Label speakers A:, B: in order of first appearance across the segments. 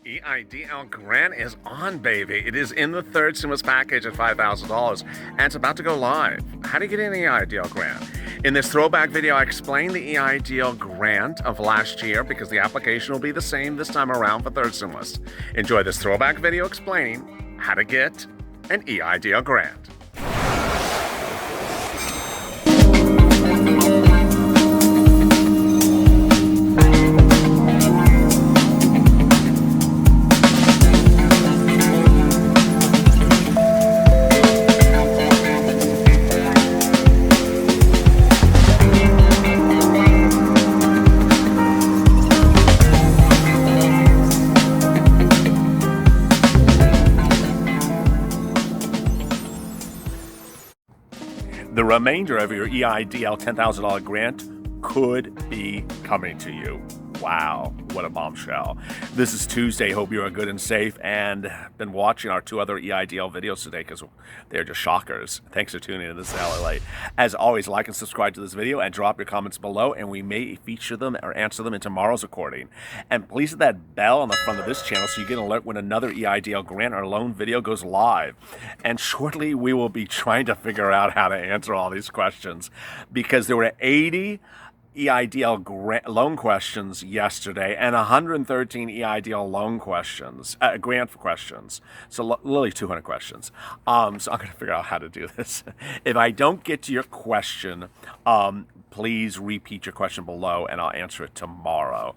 A: EIDL grant is on, baby. It is in the third stimulus package at $5,000, and it's about to go live. How do you get an EIDL grant? In this throwback video, I explained the EIDL grant of last year because the application will be the same this time around for third stimulus. Enjoy this throwback video explaining how to get an EIDL grant. The remainder of your EIDL $10,000 grant could be coming to you. Wow, what a bombshell. This is Tuesday. Hope you are good and safe and been watching our two other EIDL videos today because they're just shockers. Thanks for tuning in. This is LALATE. As always, like and subscribe to this video and drop your comments below, and we may feature them or answer them in tomorrow's recording. And please hit that bell on the front of this channel so you get an alert when another EIDL grant or loan video goes live. And shortly, we will be trying to figure out how to answer all these questions because there were 80 EIDL loan questions yesterday and 113 EIDL loan questions, grant questions. So literally 200 questions. So I'm going to figure out how to do this. If I don't get to your question, please repeat your question below and I'll answer it tomorrow.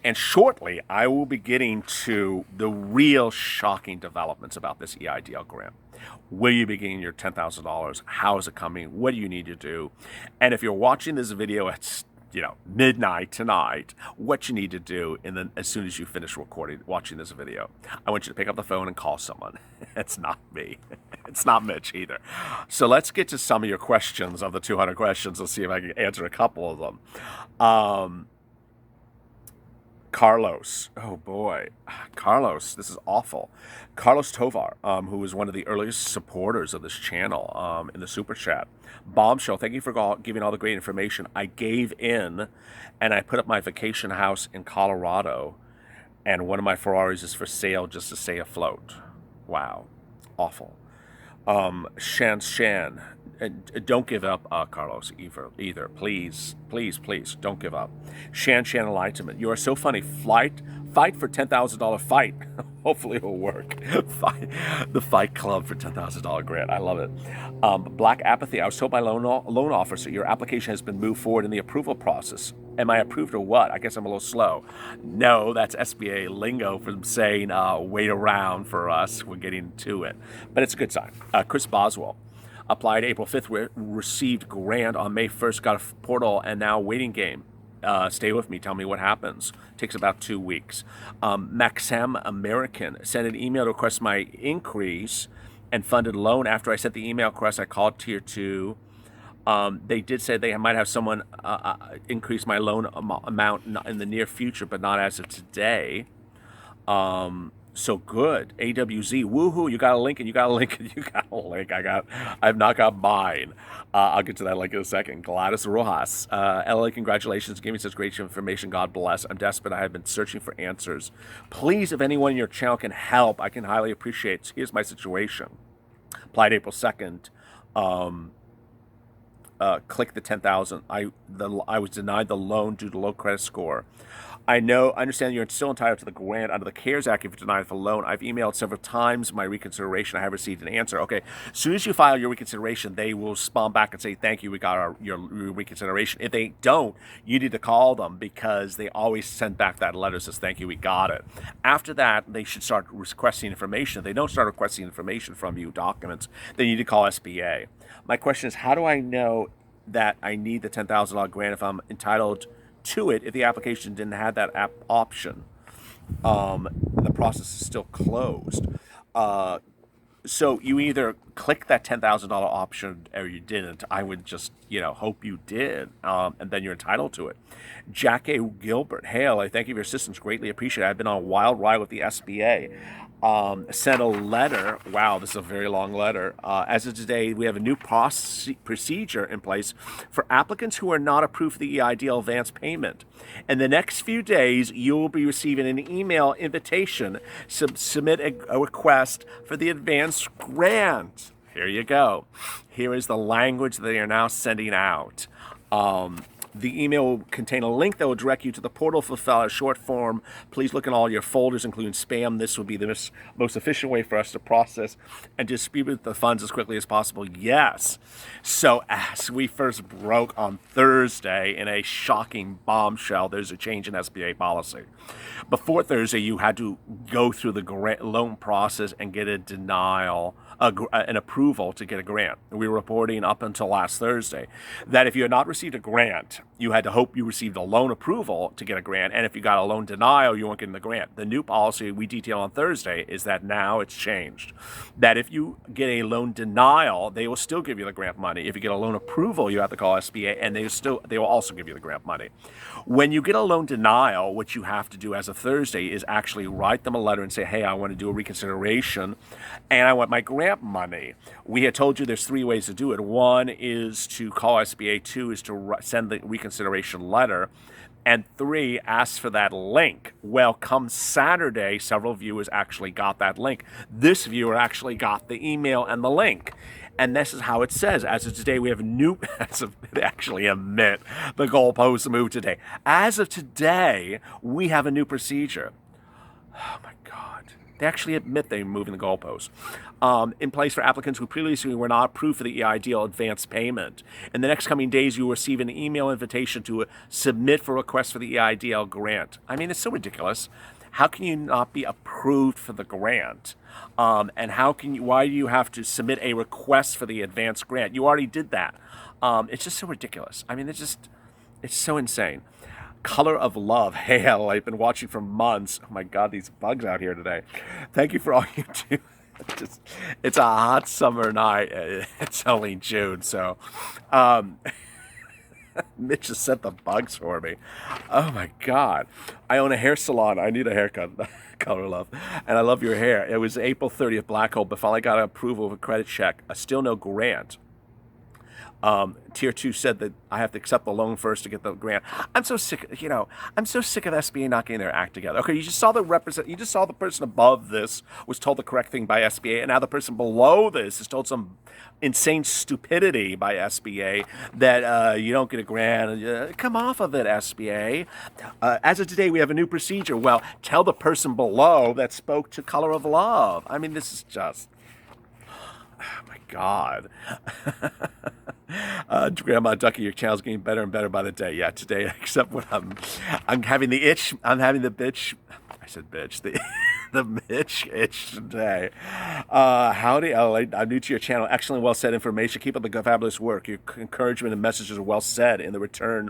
A: And shortly, I will be getting to the real shocking developments about this EIDL grant. Will you be getting your $10,000? How is it coming? What do you need to do? And if you're watching this video at midnight tonight, what you need to do, and then as soon as you finish watching this video, I want you to pick up the phone and call someone. It's not me. It's not Mitch either. So let's get to some of your questions of the 200 questions. Let's see if I can answer a couple of them. Carlos, oh boy, Carlos, this is awful. Carlos Tovar, who was one of the earliest supporters of this channel in the super chat. Bombshell, thank you for giving all the great information. I gave in and I put up my vacation house in Colorado, and one of my Ferraris is for sale just to stay afloat. Wow, awful. Shan, don't give up, Carlos, either. Please, don't give up. Shan Enlightenment, you are so funny. Fight for $10,000 fight. Hopefully it will work. The Fight Club for $10,000 grant. I love it. Black Apathy, I was told by loan officer your application has been moved forward in the approval process. Am I approved or what? I guess I'm a little slow. No, that's SBA lingo for saying wait around for us. We're getting to it. But it's a good sign. Chris Boswell. Applied April 5th, received grant on May 1st, got a portal, and now waiting game. Stay with me. Tell me what happens. Takes about 2 weeks. Maxim American sent an email to request my increase and funded loan. After I sent the email request, I called Tier 2. They did say they might have someone increase my loan amount in the near future, but not as of today. So good. AWZ, woohoo, you got a link and you got a link and you got a link. I've not got mine. I'll get to that link in a second. Gladys Rojas, LA, congratulations. Giving such great information. God bless. I'm desperate. I have been searching for answers. Please, if anyone in your channel can help, I can highly appreciate it. Here's my situation. Applied April 2nd. Click the 10,000. I was denied the loan due to low credit score. I understand you're still entitled to the grant under the CARES Act if you're denied the loan. I've emailed several times my reconsideration. I have received an answer. Okay, as soon as you file your reconsideration, they will respond back and say, thank you, we got your reconsideration. If they don't, you need to call them because they always send back that letter that says, thank you, we got it. After that, they should start requesting information. If they don't start requesting information from you, documents, then you need to call SBA. My question is, how do I know that I need the $10,000 grant if I'm entitled to it if the application didn't have that option? The process is still closed. So you either click that $10,000 option or you didn't, I would just, hope you did, and then you're entitled to it. Jack A. Gilbert, hey, LA, thank you for your assistance. Greatly appreciate it. I've been on a wild ride with the SBA. Sent a letter. Wow, this is a very long letter. As of today, we have a new procedure in place for applicants who are not approved for the EIDL advance payment. In the next few days, you will be receiving an email invitation to submit a request for the advance grant. Here you go. Here is the language that they are now sending out. The email will contain a link that will direct you to the portal to fill out a short form. Please look in all your folders, including spam. This will be the most efficient way for us to process and distribute the funds as quickly as possible. Yes. So as we first broke on Thursday in a shocking bombshell, there's a change in SBA policy. Before Thursday, you had to go through the loan process and get a denial, an approval to get a grant. We were reporting up until last Thursday that if you had not received a grant, you had to hope you received a loan approval to get a grant, and if you got a loan denial, you weren't getting the grant. The new policy we detail on Thursday is that now it's changed. That if you get a loan denial, they will still give you the grant money. If you get a loan approval, you have to call SBA, and they will also give you the grant money. When you get a loan denial, what you have to do as of Thursday is actually write them a letter and say, hey, I want to do a reconsideration, and I want my grant money. We had told you there's 3 ways to do it. One is to call SBA, 2 is to send the reconsideration letter, and 3, ask for that link. Well, come Saturday, several viewers actually got that link. This viewer actually got the email and the link. And this is how it says. As of today, we have a new, they actually admit the goalposts moved today. As of today, we have a new procedure. Oh my God. They actually admit they're moving the goalposts. In place for applicants who previously were not approved for the EIDL advance payment. In the next coming days, you will receive an email invitation to submit for request for the EIDL grant. I mean, it's so ridiculous. How can you not be approved for the grant? And why do you have to submit a request for the advance grant? You already did that. It's just so ridiculous. I mean, it's so insane. Color of Love. Hey, I've been watching for months. Oh my God, these bugs out here today. Thank you for all you do. It's a hot summer night. It's only June, so Mitch just sent the bugs for me. Oh my God. I own a hair salon. I need a haircut. Color Love. And I love your hair. It was April 30th, Black Hole, but finally got approval of a credit check. Still no grant. Tier 2 said that I have to accept the loan first to get the grant. I'm so sick, I'm so sick of SBA not getting their act together. Okay, you just saw the person above this was told the correct thing by SBA, and now the person below this is told some insane stupidity by SBA that you don't get a grant. Come off of it, SBA. As of today, we have a new procedure. Well, tell the person below that spoke to Color of Love. I mean, this is just... Oh my God. Grandma Ducky, your channel's getting better and better by the day. Yeah, today, except when I'm having the itch. I'm having the bitch. I said bitch. The Mitch itch today. Howdy, LA. I'm new to your channel. Excellent, well said information. Keep up the fabulous work. Your encouragement and messages are well said. In the return,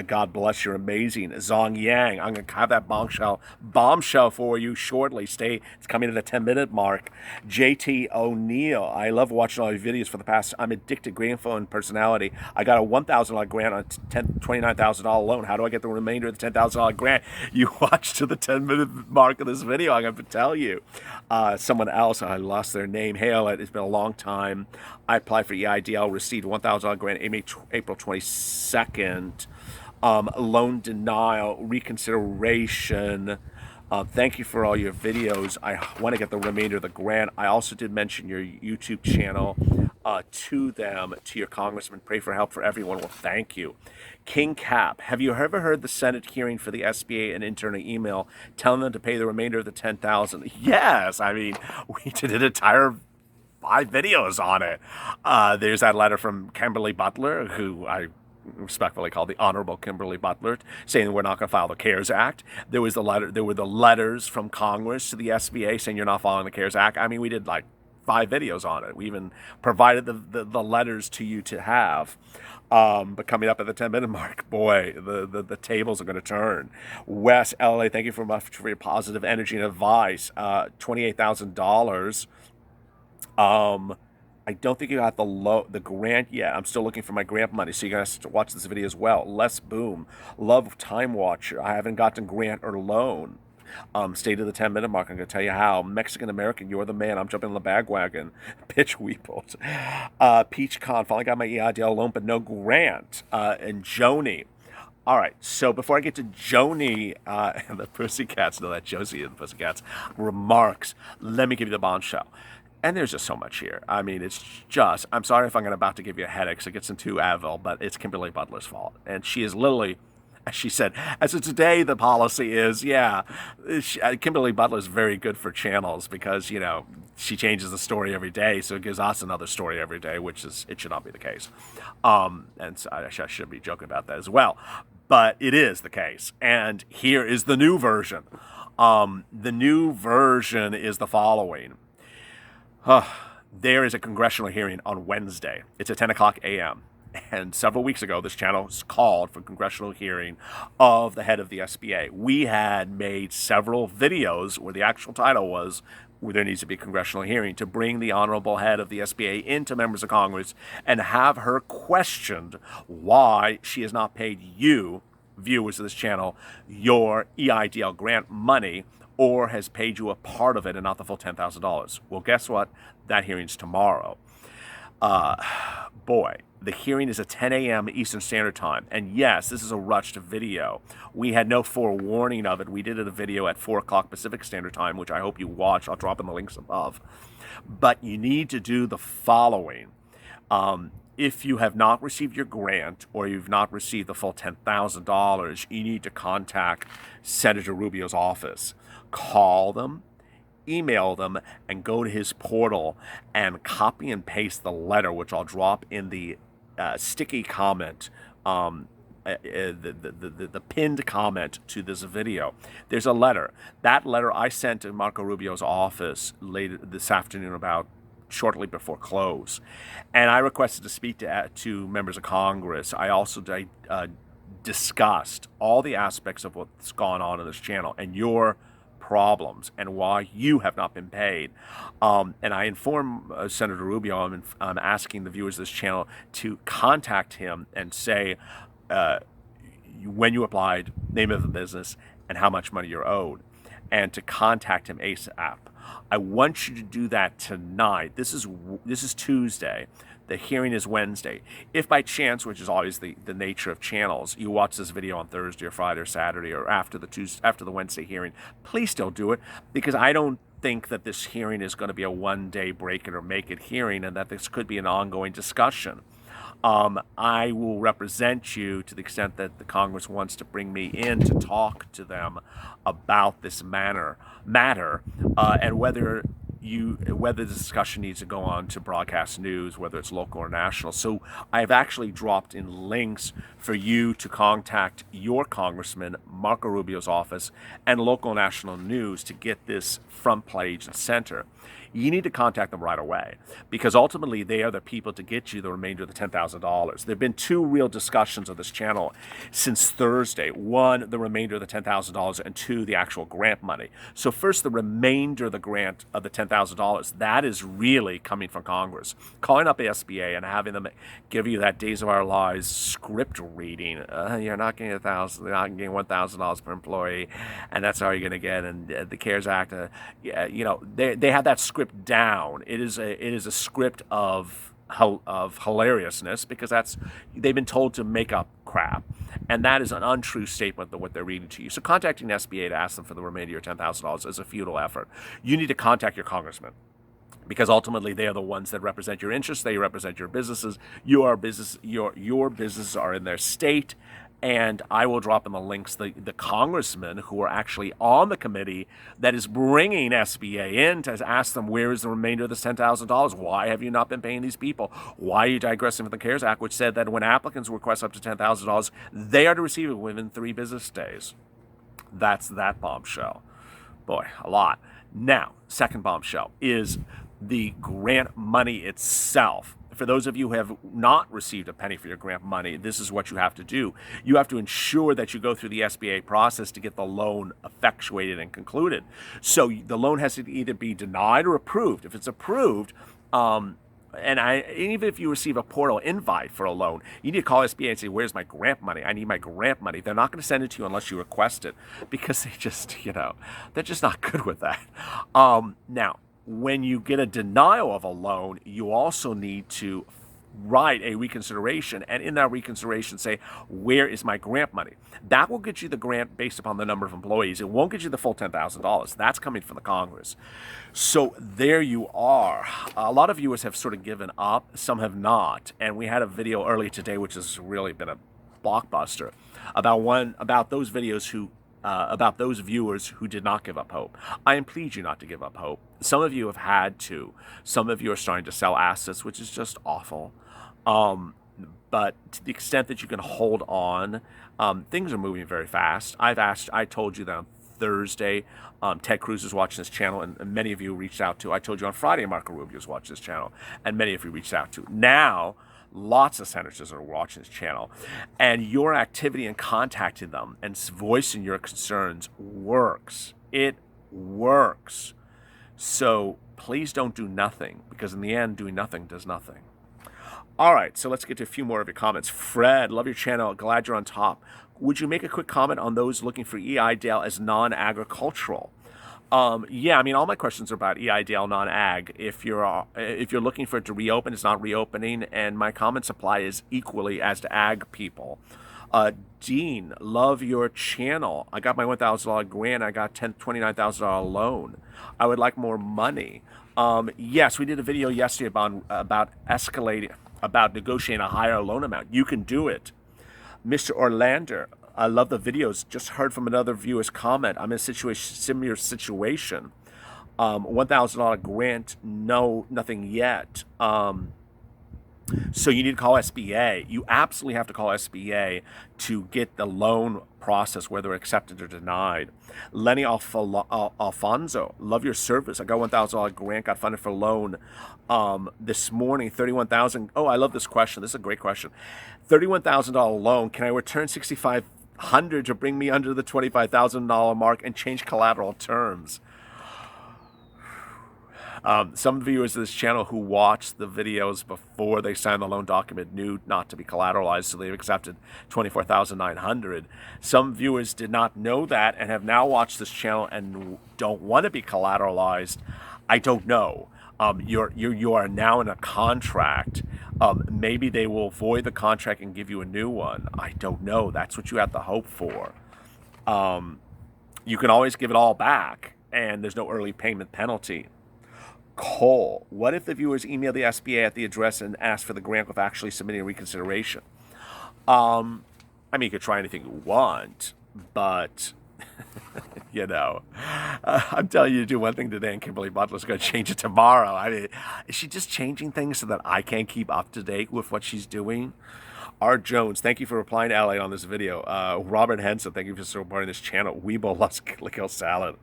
A: God bless. You're amazing. Zong Yang. I'm going to have that bombshell for you shortly. It's coming at the 10-minute mark. JT O'Neill. I love watching all your videos for the past. I'm addicted grandphone personality. I got a $1,000 grant on a $29,000 loan. How do I get the remainder of the $10,000 grant? You watch to the 10-minute mark of this video. I'm going to tell you. Someone else, I lost their name. Hail it. It's been a long time. I applied for EIDL, received $1,000 grant April 22nd. Loan denial, reconsideration. Thank you for all your videos. I want to get the remainder of the grant. I also did mention your YouTube channel to them, to your congressman. Pray for help for everyone. Well, thank you. King Cap, have you ever heard the Senate hearing for the SBA and internal email telling them to pay the remainder of the $10,000? Yes, I mean, we did an entire 5 videos on it. There's that letter from Kimberly Butler, who I respectfully call the Honorable Kimberly Butler, saying we're not going to file the CARES Act. There were the letters from Congress to the SBA saying you're not following the CARES Act. I mean, we did like 5 videos on it. We even provided the letters to you to have. But coming up at the 10-minute mark, boy, the tables are going to turn. Wes, LA, thank you for your positive energy and advice. $28,000. I don't think you got the grant yet. I'm still looking for my grant money, so you're gonna have to watch this video as well. Les Boom, Love Time Watcher. I haven't gotten grant or loan. Stay to the 10-minute mark. I'm gonna tell you how. Mexican American, you're the man. I'm jumping on the bagwagon. Pitch Weebles. Peach Con, finally got my EIDL loan, but no grant. And Joni. All right, so before I get to Joni and the Pussycats, no, that Josie and the Pussycats remarks, let me give you the bombshell. And there's just so much here. I mean, it's just, I'm sorry if I'm about to give you a headache, so get into Advil, but it's Kimberly Butler's fault. And she is literally, as she said, as of today, the policy is, Kimberly Butler is very good for channels because, she changes the story every day, so it gives us another story every day, it should not be the case. And so I should be joking about that as well. But it is the case. And here is the new version. The new version is the following. There is a congressional hearing on Wednesday. It's at 10 o'clock a.m. And several weeks ago, this channel called for congressional hearing of the head of the SBA. We had made several videos where the actual title was, where there needs to be a congressional hearing to bring the honorable head of the SBA into members of Congress and have her questioned why she has not paid you, viewers of this channel, your EIDL grant money, or has paid you a part of it and not the full $10,000. Well, guess what? That hearing's tomorrow. The hearing is at 10 a.m. Eastern Standard Time. And yes, this is a rushed video. We had no forewarning of it. We did it a video at 4 o'clock Pacific Standard Time, which I hope you watch. I'll drop in the links above. But you need to do the following. If you have not received your grant or you've not received the full $10,000, you need to contact Senator Rubio's office. Call them, email them, and go to his portal and copy and paste the letter, which I'll drop in the sticky comment, the pinned comment to this video. There's a letter. That letter I sent to Marco Rubio's office later this afternoon, about shortly before close, and I requested to speak to members of Congress. I also discussed all the aspects of what's gone on in this channel and your problems and why you have not been paid. And I informed Senator Rubio I'm asking the viewers of this channel to contact him and say when you applied, name of the business, and how much money you're owed, and to contact him ASAP. I want you to do that tonight. This is Tuesday. The hearing is Wednesday. If by chance, which is always the nature of channels, you watch this video on Thursday or Friday or Saturday or after the Wednesday hearing, please still do it, because I don't think that this hearing is going to be a one-day break it or make it hearing, and that this could be an ongoing discussion. I will represent you to the extent that the Congress wants to bring me in to talk to them about this matter, and whether the discussion needs to go on to broadcast news, whether it's local or national. So I've actually dropped in links for you to contact your congressman, Marco Rubio's office, and local and national news to get this front page and center. You need to contact them right away, because ultimately they are the people to get you the remainder of the $10,000. There have been two real discussions of this channel since Thursday. One, the remainder of the $10,000, and two, the actual grant money. So first, the remainder of the grant of the $10,000, that is really coming from Congress. Calling up the SBA and having them give you that Days of Our Lives script reading. You're not getting $1,000, you're not getting $1,000 per employee, and that's how you're going to get. And the CARES Act, they have that script down. It is a script of hilariousness, because they've been told to make up crap, and that is an untrue statement of what they're reading to you. So contacting SBA to ask them for the remainder of your $10,000 is a futile effort. You need to contact your congressman, because ultimately they are the ones that represent your interests. They represent your businesses. Your businesses are in their state. And I will drop in the links, the congressmen who are actually on the committee that is bringing SBA in to ask them, where is the remainder of this $10,000? Why have you not been paying these people? Why are you digressing from the CARES Act, which said that when applicants request up to $10,000, they are to receive it within 3 business days? That's that bombshell. Boy, a lot. Now, second bombshell is the grant money itself. For those of you who have not received a penny for your grant money, this is what you have to do. You have to ensure that you go through the SBA process to get the loan effectuated and concluded. So the loan has to either be denied or approved. If it's approved, even if you receive a portal invite for a loan, you need to call SBA and say, where's my grant money? I need my grant money. They're not going to send it to you unless you request it, because they just, they're just not good with that. Now, when you get a denial of a loan, you also need to write a reconsideration, and in that reconsideration say, where is my grant money? That will get you the grant based upon the number of employees. It won't get you the full $10,000. That's coming from the Congress. So there you are. A lot of viewers have sort of given up. Some have not. And we had a video earlier today, which has really been a blockbuster, about those videos about those viewers who did not give up hope. I implore you not to give up hope. Some of you have had to. Some of you are starting to sell assets, which is just awful. But to the extent that you can hold on, things are moving very fast. I told you that on Thursday, Ted Cruz is watching this channel, and many of you reached out to. I told you on Friday, Marco Rubio is watching this channel, and many of you reached out to. Now, lots of senators are watching this channel, and your activity in contacting them and voicing your concerns works. It works. So please don't do nothing, because in the end, doing nothing does nothing. All right, so let's get to a few more of your comments. Fred, love your channel. Glad you're on top. Would you make a quick comment on those looking for EIDL as non-agricultural? Yeah, I mean, all my questions are about EIDL non-ag. If you're looking for it to reopen, it's not reopening, and my comment supply is equally as to ag people. Dean, love your channel. I got my $1,000 grant. I got $29,000 loan. I would like more money. Yes, we did a video yesterday about negotiating a higher loan amount. You can do it. Mr. Orlander, I love the videos. Just heard from another viewer's comment. I'm in a similar situation. $1,000 grant, no, nothing yet. So you need to call SBA. You absolutely have to call SBA to get the loan process, whether accepted or denied. Lenny Alfonso, love your service. I got $1,000 grant, got funded for loan this morning, $31,000. Oh, I love this question. This is a great question. $31,000 loan. Can I return $6,500 to bring me under the $25,000 mark and change collateral terms? Some viewers of this channel who watched the videos before they signed the loan document knew not to be collateralized, so they've accepted $24,900. Some viewers did not know that and have now watched this channel and don't want to be collateralized. I don't know. You are now in a contract. Maybe they will void the contract and give you a new one. I don't know. That's what you have to hope for. You can always give it all back, and there's no early payment penalty. Cole, what if the viewers email the SBA at the address and ask for the grant with actually submitting a reconsideration? I mean, you could try anything you want, but, I'm telling you to do one thing today and Kimberly Butler's going to change it tomorrow. I mean, is she just changing things so that I can't keep up to date with what she's doing? Art Jones, thank you for replying to LA on this video. Robert Henson, thank you for supporting this channel. Weebo loves Kill Salad.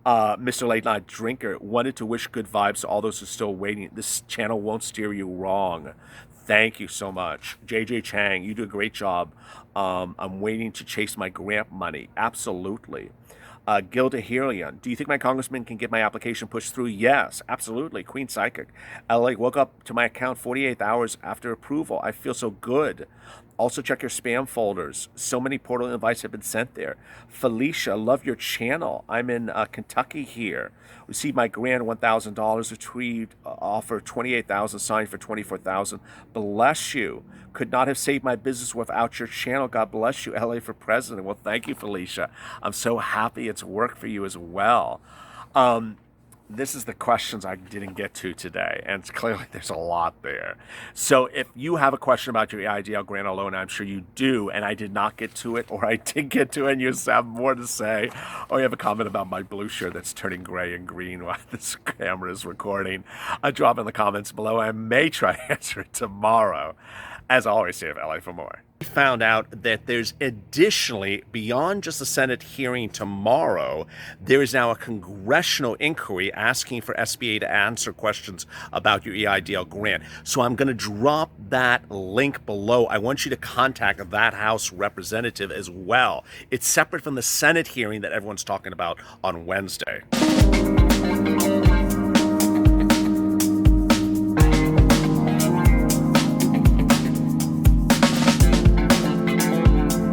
A: Mr. Late Night Drinker, wanted to wish good vibes to all those who are still waiting. This channel won't steer you wrong. Thank you so much. JJ Chang, you do a great job. I'm waiting to chase my grant money. Absolutely. Gilda Helion, do you think my congressman can get my application pushed through? Yes, absolutely. Queen Psychic. LA, woke up to my account 48 hours after approval. I feel so good. Also check your spam folders. So many portal invites have been sent there. Felicia, love your channel. I'm in Kentucky here. Received my grant, $1,000. Retrieved offer, $28,000. Signed for $24,000. Bless you. Could not have saved my business without your channel. God bless you. LA for president. Well, thank you, Felicia. I'm so happy it's worked for you as well. This is the questions I didn't get to today, and it's clearly there's a lot there. So if you have a question about your EIDL grant or loan, I'm sure you do, and I did not get to it, or I did get to it and you have more to say, or you have a comment about my blue shirt that's turning gray and green while this camera is recording, drop in the comments below. I may try to answer it tomorrow. As always, save LA for more. We found out that there's additionally, beyond just the Senate hearing tomorrow, there is now a congressional inquiry asking for SBA to answer questions about your EIDL grant. So I'm going to drop that link below. I want you to contact that House representative as well. It's separate from the Senate hearing that everyone's talking about on Wednesday.